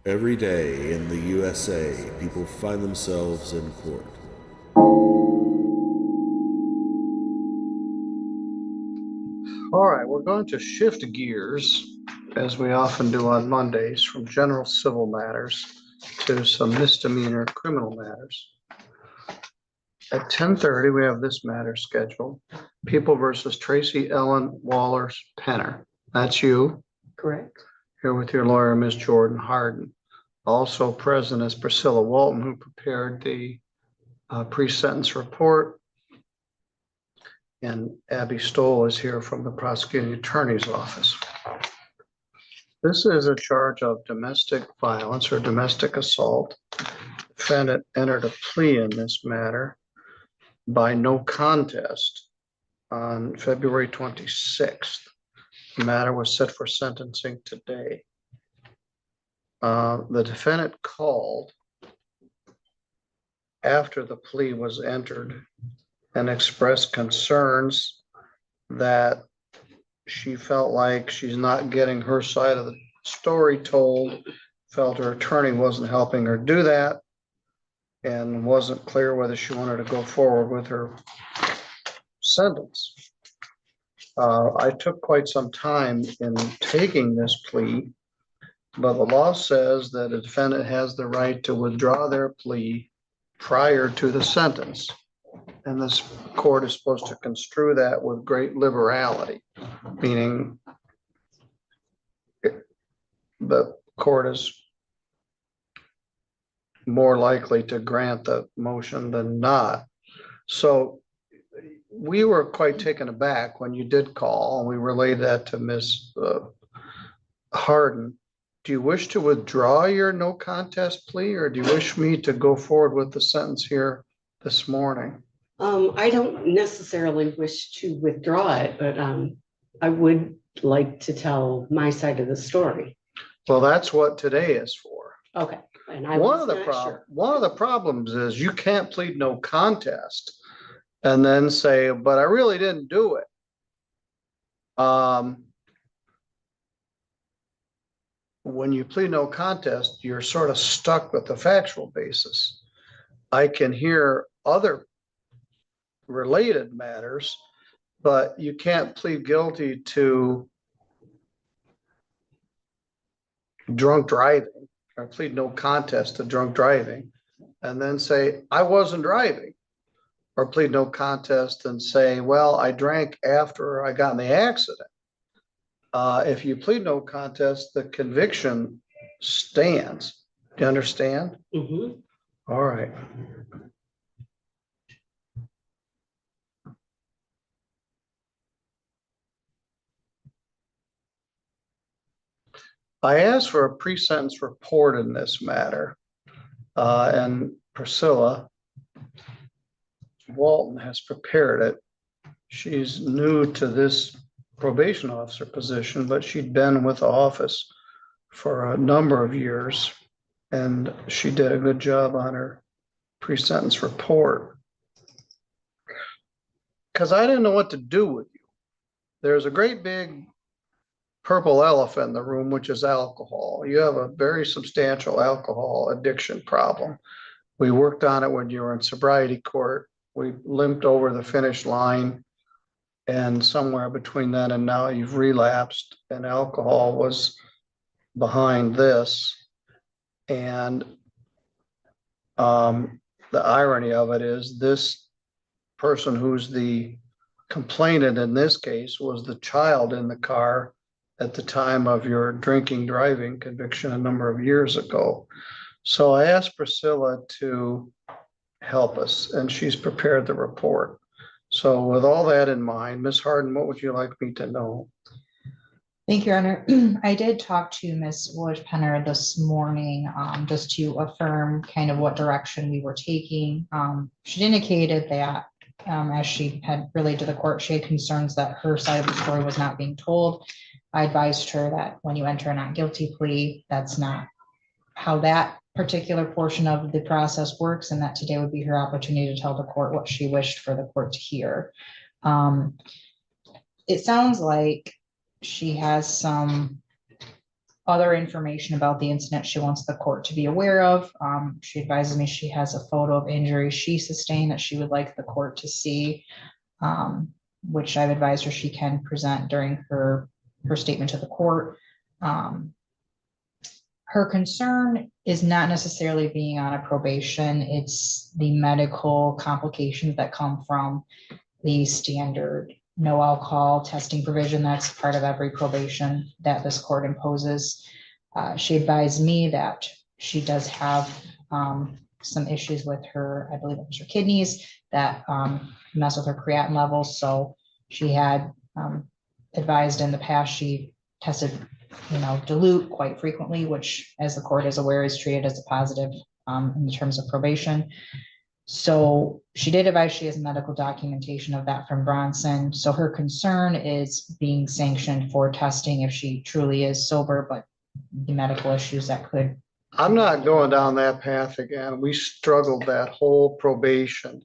Every day in the USA, people find themselves in court. All right, we're going to shift gears, as we often do on Mondays, from general civil matters to some misdemeanor criminal matters. At 10:30, we have this matter scheduled. People versus Tracy Ellen Wallers Penner. That's you. Correct. Here with your lawyer, Ms. Jordan Harden. Also present is Priscilla Walton, who prepared the pre-sentence report. And Abby Stoll is here from the prosecuting attorney's office. This is a charge of domestic violence or domestic assault. Defendant entered a plea in this matter by no contest on February 26th. The matter was set for sentencing today. The defendant called after the plea was entered and expressed concerns that she felt like she's not getting her side of the story told, felt her attorney wasn't helping her do that, and wasn't clear whether she wanted to go forward with her sentence. I took quite some time in taking this plea, but the law says that a defendant has the right to withdraw their plea prior to the sentence. And this court is supposed to construe that with great liberality, meaning the court is more likely to grant the motion than not. So we were quite taken aback when you did call, and we relayed that to Ms. Harden. Do you wish to withdraw your no contest plea, or do you wish me to go forward with the sentence here this morning? I don't necessarily wish to withdraw it, but I would like to tell my side of the story. Well, that's what today is for. Okay. And one of the problems is you can't plead no contest and then say, but I really didn't do it. When you plead no contest, you're sort of stuck with the factual basis. I can hear other related matters, but you can't plead guilty to drunk driving or plead no contest to drunk driving and then say, I wasn't driving, or plead no contest and say, well, I drank after I got in the accident. If you plead no contest, the conviction stands. Do you understand? Mm-hmm. All right. I asked for a pre-sentence report in this matter, and Priscilla Walton has prepared it. She's new to this probation officer position, but she'd been with the office for a number of years, and she did a good job on her pre-sentence report. Because I didn't know what to do with you. There's a great big purple elephant in the room, which is alcohol. You have a very substantial alcohol addiction problem. We worked on it when you were in sobriety court. We limped over the finish line, and somewhere between then and now you've relapsed, and alcohol was behind this. And the irony of it is this person who's the complainant in this case was the child in the car at the time of your drinking driving conviction a number of years ago. So I asked Priscilla to help us, and she's prepared the report. So with all that in mind, Ms. Harden, what would you like me to know? Thank you, Your Honor. I did talk to Ms. Wallers-Penner this morning just to affirm kind of what direction we were taking. She indicated that as she had relayed to the court, she had concerns that her side of the story was not being told. I advised her that when you enter a not guilty plea, that's not how that particular portion of the process works, and that today would be her opportunity to tell the court what she wished for the court to hear. It sounds like she has some other information about the incident she wants the court to be aware of. She advises me she has a photo of injury she sustained that she would like the court to see, which I've advised her she can present during her statement to the court. Her concern is not necessarily being on a probation. It's the medical complications that come from the standard no alcohol testing provision that's part of every probation that this court imposes. She advised me that she does have some issues with her, I believe it was her kidneys that mess with her creatinine levels. So she had advised in the past she tested, dilute quite frequently, which, as the court is aware, is treated as a positive in terms of probation. So she did advise she has medical documentation of that from Bronson. So her concern is being sanctioned for testing if she truly is sober, but the medical issues that could. I'm not going down that path again. We struggled that whole probation.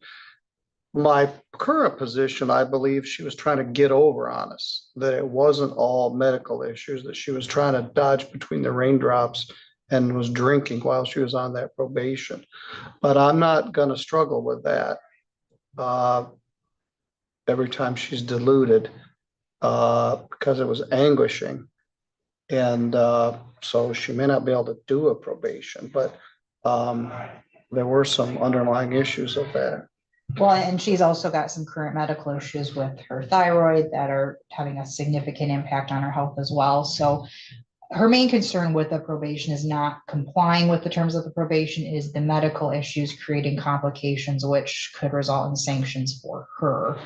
My current position, I believe she was trying to get over on us, that it wasn't all medical issues, that she was trying to dodge between the raindrops and was drinking while she was on that probation. But I'm not going to struggle with that every time she's diluted because it was anguishing. And so she may not be able to do a probation, but there were some underlying issues of that. Well, and she's also got some current medical issues with her thyroid that are having a significant impact on her health as well. So her main concern with the probation is not complying with the terms of the probation, is the medical issues creating complications, which could result in sanctions for her.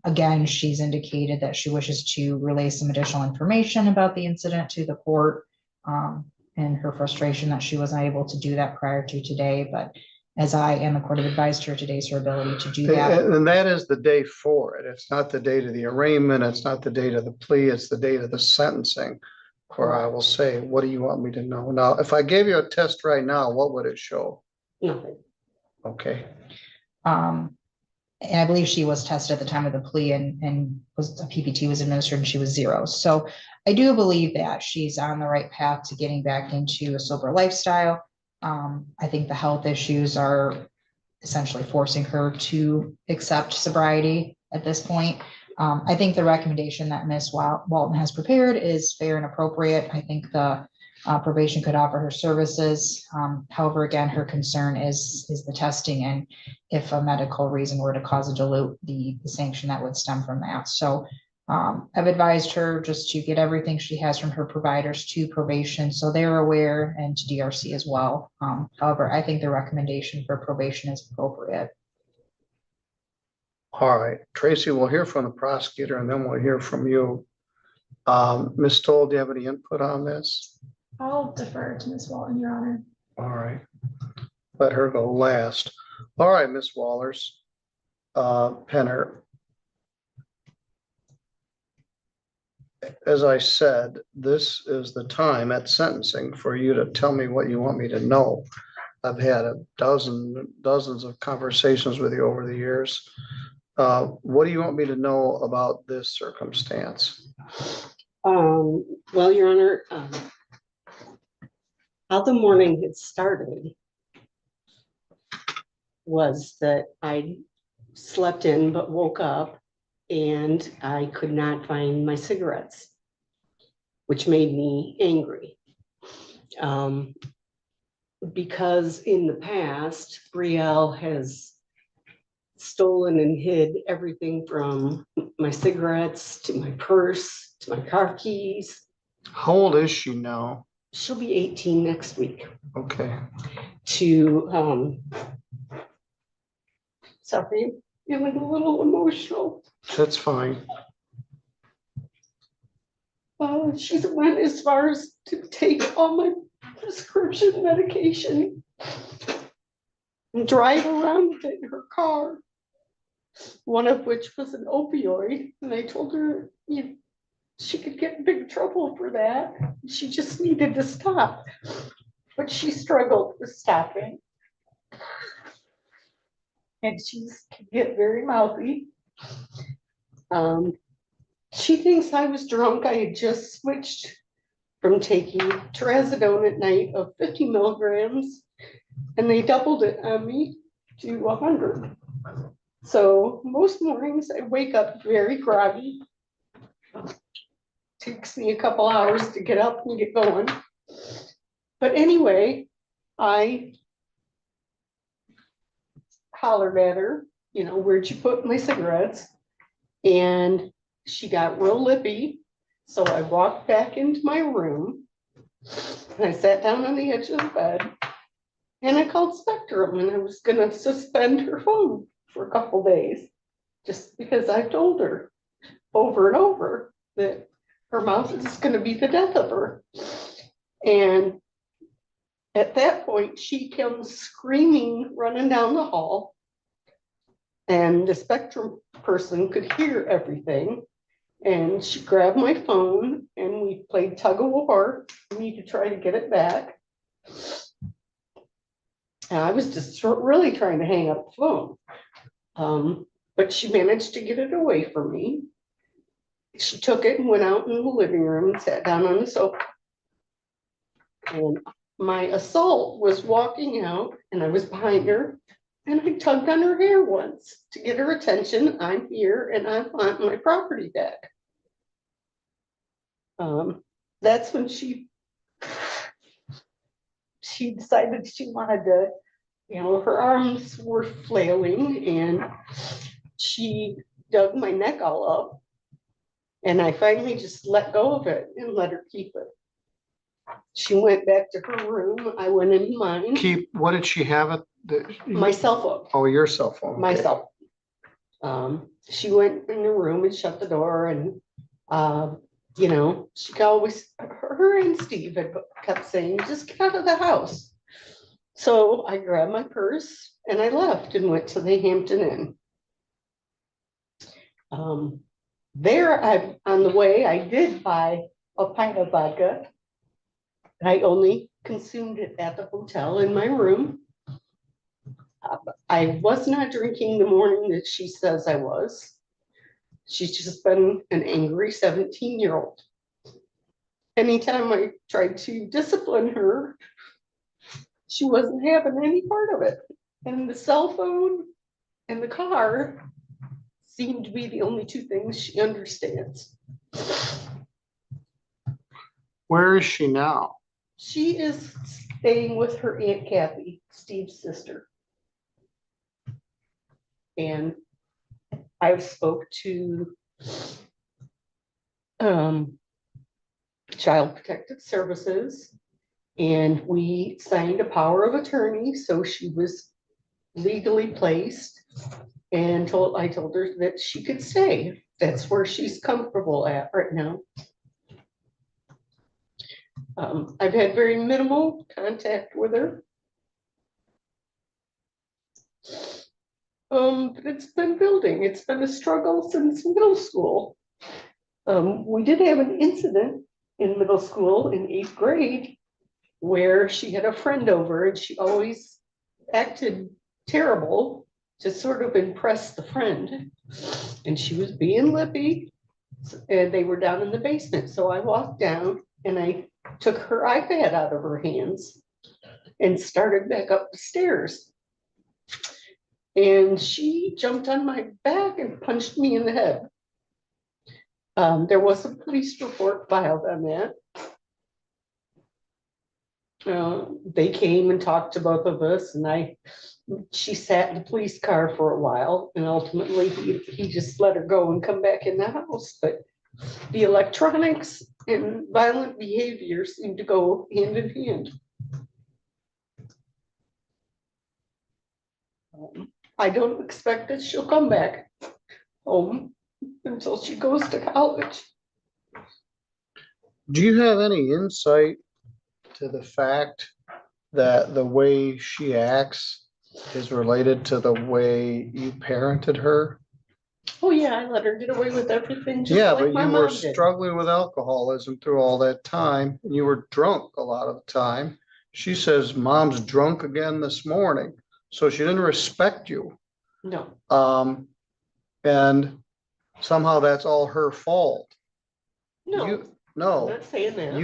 Again, she's indicated that she wishes to relay some additional information about the incident to the court, and her frustration that she wasn't able to do that prior to today. But as I and the court have advised her, today's her ability to do that. And that is the day for it. It's not the date of the arraignment. It's not the date of the plea. It's the date of the sentencing, where I will say, what do you want me to know? Now, if I gave you a test right now, what would it show? Nothing. Okay. And I believe she was tested at the time of the plea and was a PPT was administered and she was 0. So I do believe that she's on the right path to getting back into a sober lifestyle. I think the health issues are essentially forcing her to accept sobriety at this point. I think the recommendation that Ms. Walton has prepared is fair and appropriate. I think the probation could offer her services. However, again, her concern is the testing, and if a medical reason were to cause a dilute, the sanction that would stem from that. So I've advised her just to get everything she has from her providers to probation, so they're aware, and to DRC as well. However, I think the recommendation for probation is appropriate. All right, Tracy, we'll hear from the prosecutor and then we'll hear from you. Ms. Stoll, do you have any input on this? I'll defer to Ms. Walton, Your Honor. All right, let her go last. All right, Ms. Wallers, Penner. As I said, this is the time at sentencing for you to tell me what you want me to know. I've had dozens of conversations with you over the years. What do you want me to know about this circumstance? Well, Your Honor, how the morning had started was that I slept in but woke up and I could not find my cigarettes, which made me angry. Because in the past, Brielle has stolen and hid everything from my cigarettes to my purse to my car keys. How old is she now? She'll be 18 next week. Okay. Sorry, feeling a little emotional. That's fine. She went as far as to take all my prescription medication and drive around with it in her car, one of which was an opioid. And I told her she could get in big trouble for that. She just needed to stop. But she struggled with stopping. And she can get very mouthy. She thinks I was drunk. I had just switched from taking trazodone at night of 50 milligrams, and they doubled it on me to 100. So most mornings I wake up very groggy. Takes me a couple hours to get up and get going. But anyway, I hollered at her, you know, where'd you put my cigarettes? And she got real lippy. So I walked back into my room and I sat down on the edge of the bed and I called Spectrum, and I was gonna suspend her phone for a couple days just because I told her over and over that her mouth is gonna be the death of her. And at that point, she comes screaming, running down the hall. And the Spectrum person could hear everything. And she grabbed my phone and we played tug of war, me to try to get it back. And I was just really trying to hang up the phone. But she managed to get it away from me. She took it and went out in the living room and sat down on the sofa. And my assault was walking out and I was behind her and I tugged on her hair once to get her attention. I'm here and I want my property back. That's when she decided she wanted to, you know, her arms were flailing and she dug my neck all up. And I finally just let go of it and let her keep it. She went back to her room. I went in mine. What did she have it? My cell phone. Oh, your cell phone. Okay. Myself. She went in the room and shut the door, and you know, she could always, her and Steve had kept saying, just get out of the house. So I grabbed my purse and I left and went to the Hampton Inn. On the way, I did buy a pint of vodka. I only consumed it at the hotel in my room. I was not drinking the morning that she says I was. She's just been an angry 17-year-old. Anytime I tried to discipline her, she wasn't having any part of it. And the cell phone and the car seem to be the only two things she understands. Where is she now? She is staying with her Aunt Kathy, Steve's sister. And I've spoke to Child Protective Services, and we signed a power of attorney, so she was legally placed, and I told her that she could stay. That's where she's comfortable at right now. I've had very minimal contact with her. But it's been building. It's been a struggle since middle school. We did have an incident in middle school in 8th grade where she had a friend over and she always acted terrible to sort of impress the friend. And she was being lippy and they were down in the basement. So I walked down and I took her iPad out of her hands and started back up the stairs. And she jumped on my back and punched me in the head. There was a police report filed on that. They came and talked to both of us, and she sat in the police car for a while, and ultimately he just let her go and come back in the house. But the electronics and violent behavior seem to go hand in hand. I don't expect that she'll come back home until she goes to college. Do you have any insight to the fact that the way she acts is related to the way you parented her? Oh yeah, I let her get away with everything. Just Yeah, like but my you were mom did. struggling with alcoholism through all that time. And you were drunk a lot of the time. She says, Mom's drunk again this morning. So she didn't respect you. No, And somehow that's all her fault. no. I'm No, not saying that.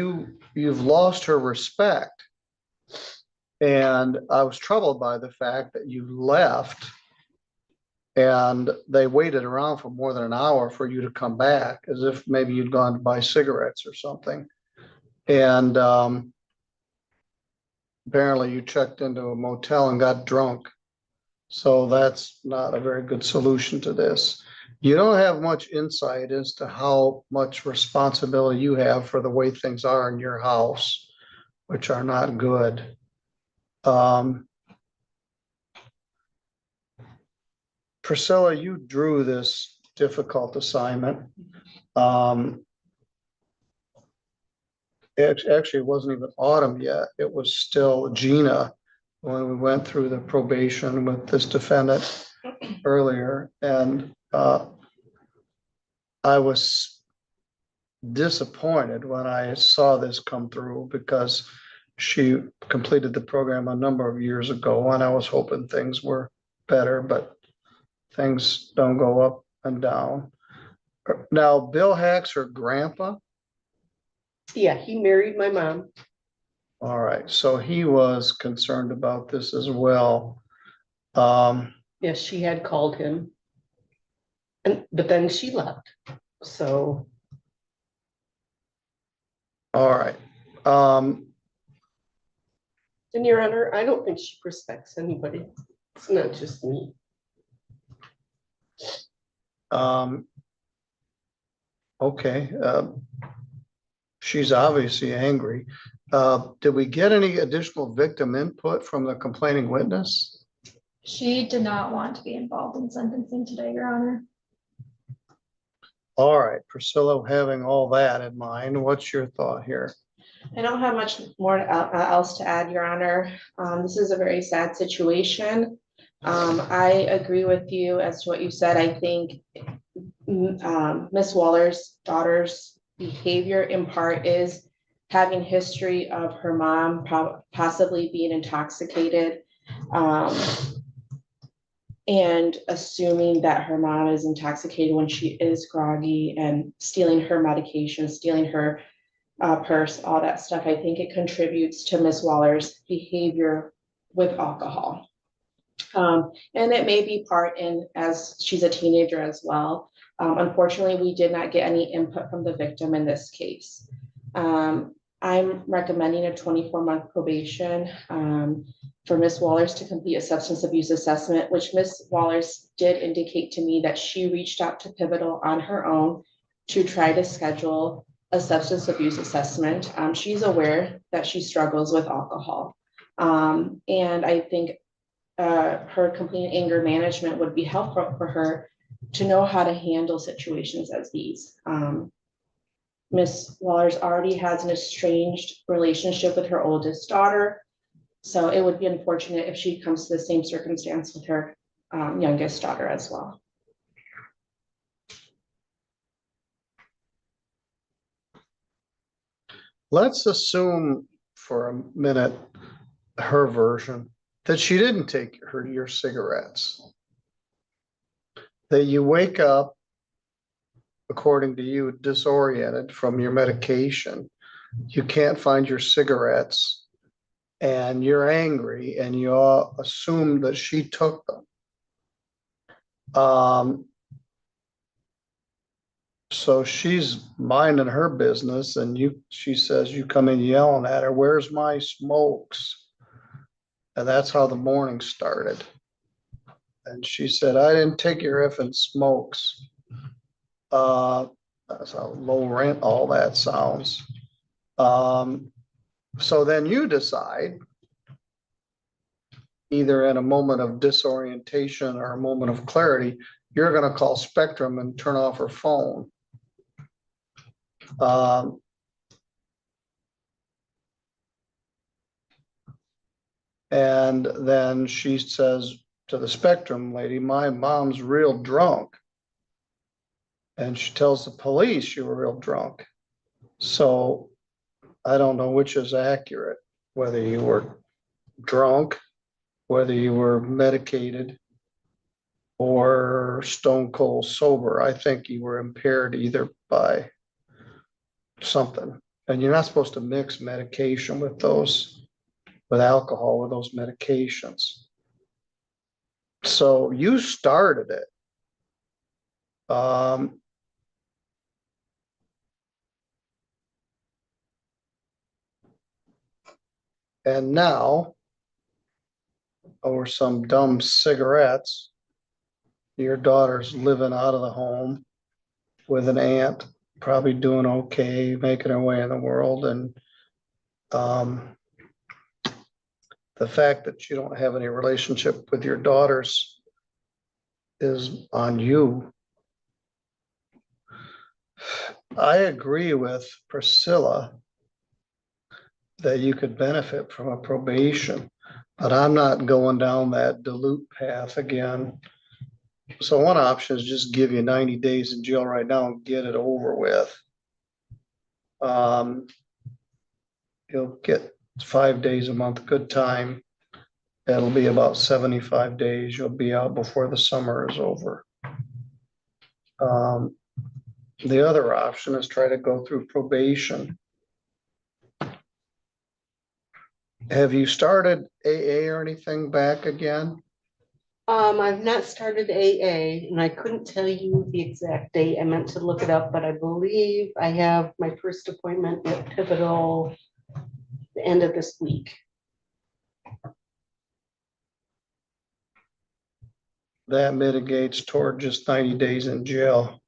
you've lost her respect. And I was troubled by the fact that you left and they waited around for more than an hour for you to come back, as if maybe you'd gone to buy cigarettes or something. And apparently you checked into a motel and got drunk. So that's not a very good solution to this. You don't have much insight as to how much responsibility you have for the way things are in your house, which are not good. Priscilla, you drew this difficult assignment. It actually wasn't even autumn yet. It was still Gina when we went through the probation with this defendant earlier. And I was disappointed when I saw this come through because she completed the program a number of years ago and I was hoping things were better, but things don't go up and down. Now, Bill Hack's her grandpa. Yeah, he married my mom. All right, so he was concerned about this as well. Yes, she had called him. But then she left. So, All right. and Your Honor, I don't think she respects anybody. It's not just me. Okay. She's obviously angry. Did we get any additional victim input from the complaining witness? She did not want to be involved in sentencing today, Your Honor. All right, Priscilla, having all that in mind, what's your thought here? I don't have much more else to add, Your Honor. This is a very sad situation. I agree with you as to what you said. I think Miss Waller's daughter's behavior in part is having history of her mom possibly being intoxicated, and assuming that her mom is intoxicated when she is groggy and stealing her medication, stealing her purse, all that stuff. I think it contributes to Miss Waller's behavior with alcohol. And it may be part in as she's a teenager as well. Unfortunately, we did not get any input from the victim in this case. I'm recommending a 24-month probation for Miss Wallers to complete a substance abuse assessment, which Miss Wallers did indicate to me that she reached out to Pivotal on her own to try to schedule a substance abuse assessment. She's aware that she struggles with alcohol. And I think her complete anger management would be helpful for her to know how to handle situations as these. Miss Wallers already has an estranged relationship with her oldest daughter. So it would be unfortunate if she comes to the same circumstance with her youngest daughter as well. Let's assume for a minute her version that she didn't take your cigarettes. That you wake up, according to you, disoriented from your medication. You can't find your cigarettes and you're angry and you all assume that she took them. So she's minding her business and she says, you come in yelling at her, where's my smokes? And that's how the morning started. And she said, I didn't take your effing smokes. That's how low rent all that sounds. So then you decide, either in a moment of disorientation or a moment of clarity, you're going to call Spectrum and turn off her phone. And then she says to the Spectrum lady, my mom's real drunk. And she tells the police you were real drunk. So I don't know which is accurate, whether you were drunk, whether you were medicated, or stone cold sober. I think you were impaired either by something. And you're not supposed to mix medication with alcohol with those medications. So you started it. And now, over some dumb cigarettes, your daughter's living out of the home with an aunt, probably doing okay, making her way in the world. And the fact that you don't have any relationship with your daughters is on you. I agree with Priscilla that you could benefit from a probation, but I'm not going down that dilute path again. So one option is just give you 90 days in jail right now and get it over with. You'll get 5 days a month, good time. It'll be about 75 days. You'll be out before the summer is over. The other option is try to go through probation. Have you started AA or anything back again? I've not started AA, and I couldn't tell you the exact date. I meant to look it up, but I believe I have my first appointment at Pivotal the end of this week. That mitigates toward just 90 days in jail.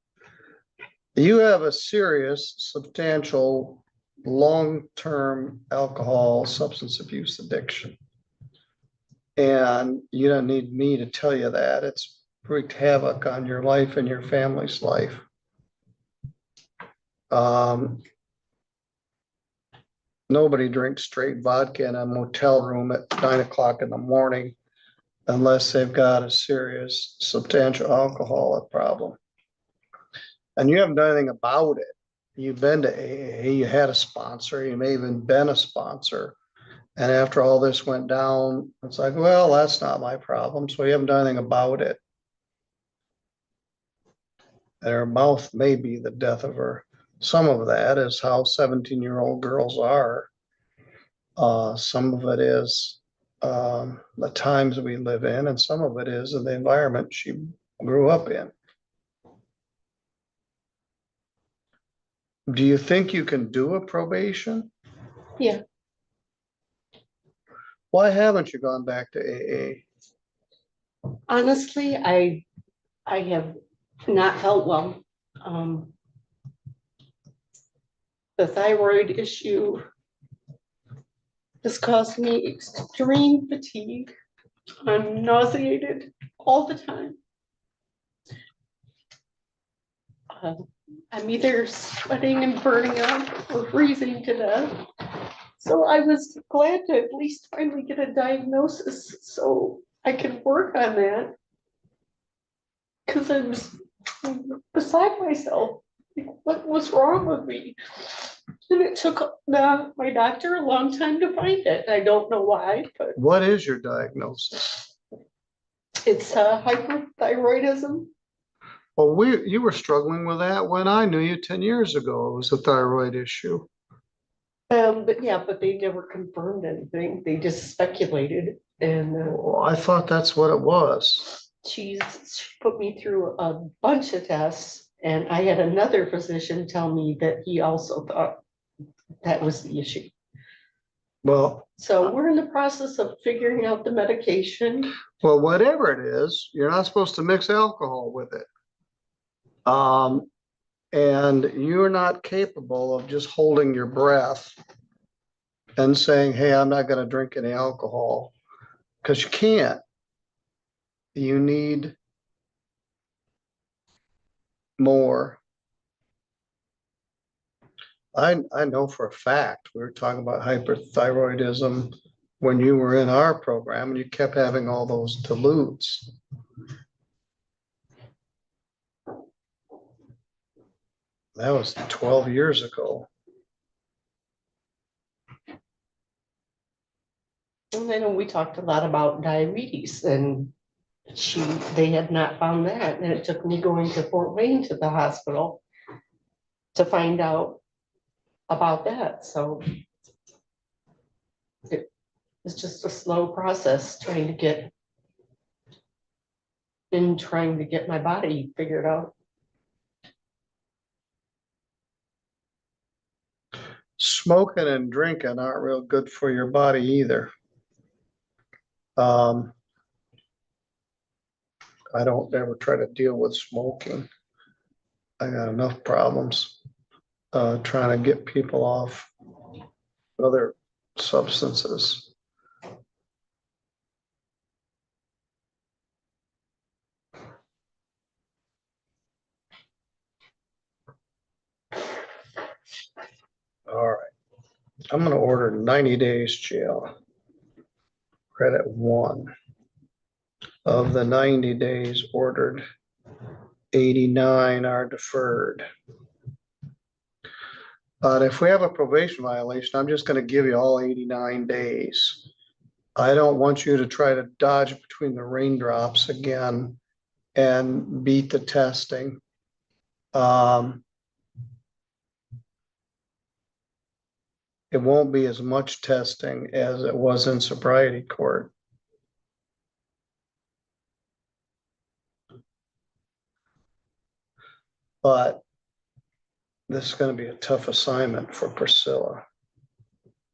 You have a serious, substantial, long-term alcohol substance abuse addiction. And you don't need me to tell you that. It's wreaked havoc on your life and your family's life. Nobody drinks straight vodka in a motel room at 9 o'clock in the morning unless they've got a serious, substantial alcoholic problem. And you haven't done anything about it. You've been to AA, you had a sponsor, you may have even been a sponsor. And after all this went down, it's like, well, that's not my problem. So you haven't done anything about it. Her mouth may be the death of her. Some of that is how 17-year-old girls are. Some of it is the times we live in, and some of it is the environment she grew up in. Do you think you can do a probation? Yeah. Why haven't you gone back to AA? Honestly, I have not felt well. The thyroid issue has caused me extreme fatigue. I'm nauseated all the time. I'm either sweating and burning up or freezing to death. So I was glad to at least finally get a diagnosis so I could work on that. Because I was beside myself. What was wrong with me? And it took my doctor a long time to find it. I don't know why, but What is your diagnosis? it's hyperthyroidism. Well, you were struggling with that when I knew you 10 years ago. It was a thyroid issue. But they never confirmed anything. They just speculated. And Well, I thought that's what it was. she put me through a bunch of tests. And I had another physician tell me that he also thought that was the issue. Well, So we're in the process of figuring out the medication. well, whatever it is, you're not supposed to mix alcohol with it. And you're not capable of just holding your breath and saying, hey, I'm not going to drink any alcohol, because you can't. You need more. I know for a fact, we were talking about hyperthyroidism when you were in our program and you kept having all those dilutes. That was 12 years ago. And then we talked a lot about diabetes, and they had not found that. And it took me going to Fort Wayne to the hospital to find out about that, so it's just a slow process trying to get my body figured out. Smoking and drinking aren't real good for your body either. I don't ever try to deal with smoking. I got enough problems trying to get people off other substances. All right, I'm gonna order 90 days jail. Credit 1. Of the 90 days ordered, 89 are deferred. But if we have a probation violation, I'm just gonna give you all 89 days. I don't want you to try to dodge between the raindrops again and beat the testing. It won't be as much testing as it was in sobriety court. But this is going to be a tough assignment for Priscilla.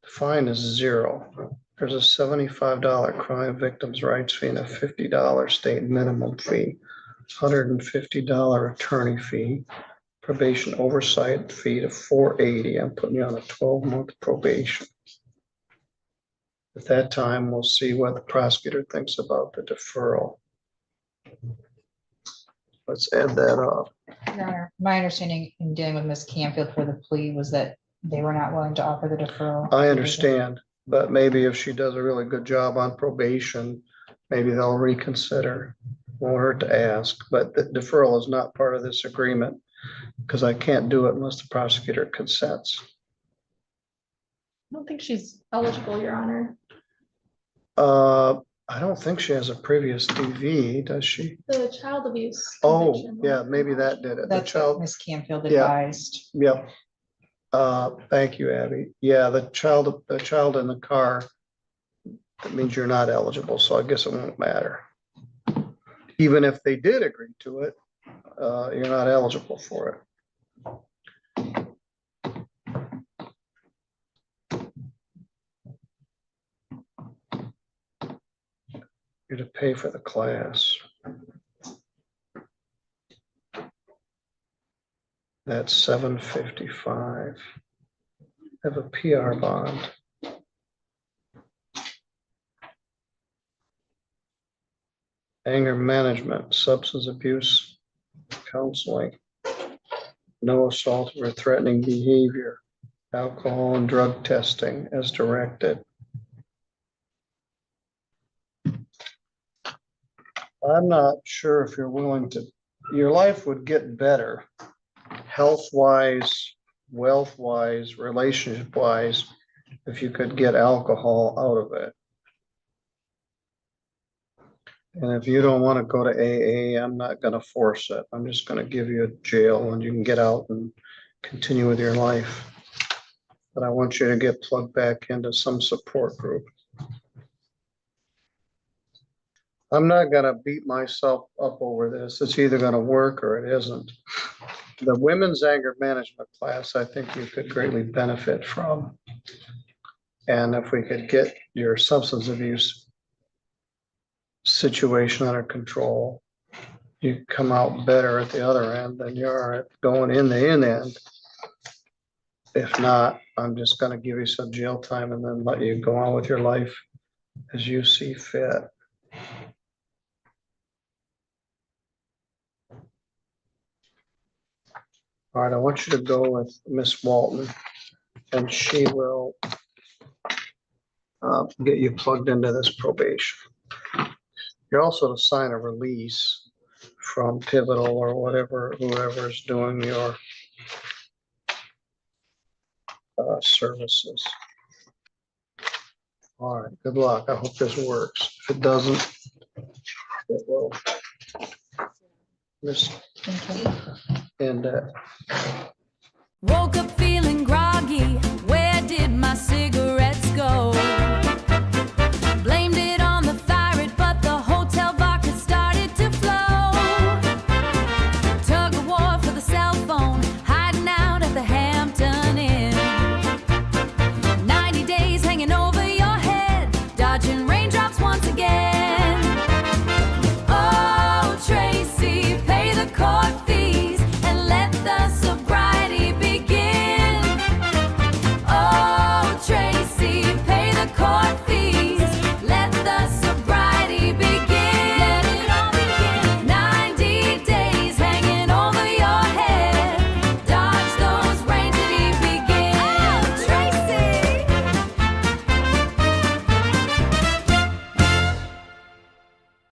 The fine is 0. There's a $75 crime victims' rights fee and a $50 state minimum fee, $150 attorney fee, probation oversight fee to $480. I'm putting you on a 12-month probation. At that time, we'll see what the prosecutor thinks about the deferral. Let's add that up. Your Honor, my understanding in dealing with Ms. Canfield for the plea was that they were not willing to offer the deferral. I understand, but maybe if she does a really good job on probation, maybe they'll reconsider. Won't hurt to ask, but the deferral is not part of this agreement because I can't do it unless the prosecutor consents. I don't think she's eligible, Your Honor. I don't think she has a previous DV, does she? The child abuse. Oh, conviction yeah, was- maybe that did it. The That's what child, Ms. Canfield Yeah. advised. yep. Thank you, Abby. Yeah, the child in the car, that means you're not eligible, so I guess it won't matter. Even if they did agree to it, you're not eligible for it. You're to pay for the class. That's $755. Have a PR bond. Anger management, substance abuse, counseling. No assault or threatening behavior, alcohol and drug testing as directed. I'm not sure if you're willing to, your life would get better, health-wise, wealth-wise, relationship-wise, if you could get alcohol out of it. And if you don't want to go to AA, I'm not going to force it. I'm just going to give you a jail and you can get out and continue with your life. But I want you to get plugged back into some support group. I'm not going to beat myself up over this. It's either going to work or it isn't. The women's anger management class, I think you could greatly benefit from. And if we could get your substance abuse situation under control, you come out better at the other end than you are at going in the end. If not, I'm just going to give you some jail time and then let you go on with your life as you see fit. All right, I want you to go with Miss Walton and she will get you plugged into this probation. You're also to sign a release from Pivotal or whatever, whoever's doing your services. All right, good luck. I hope this works. If it doesn't, it will. Miss, Thank you. and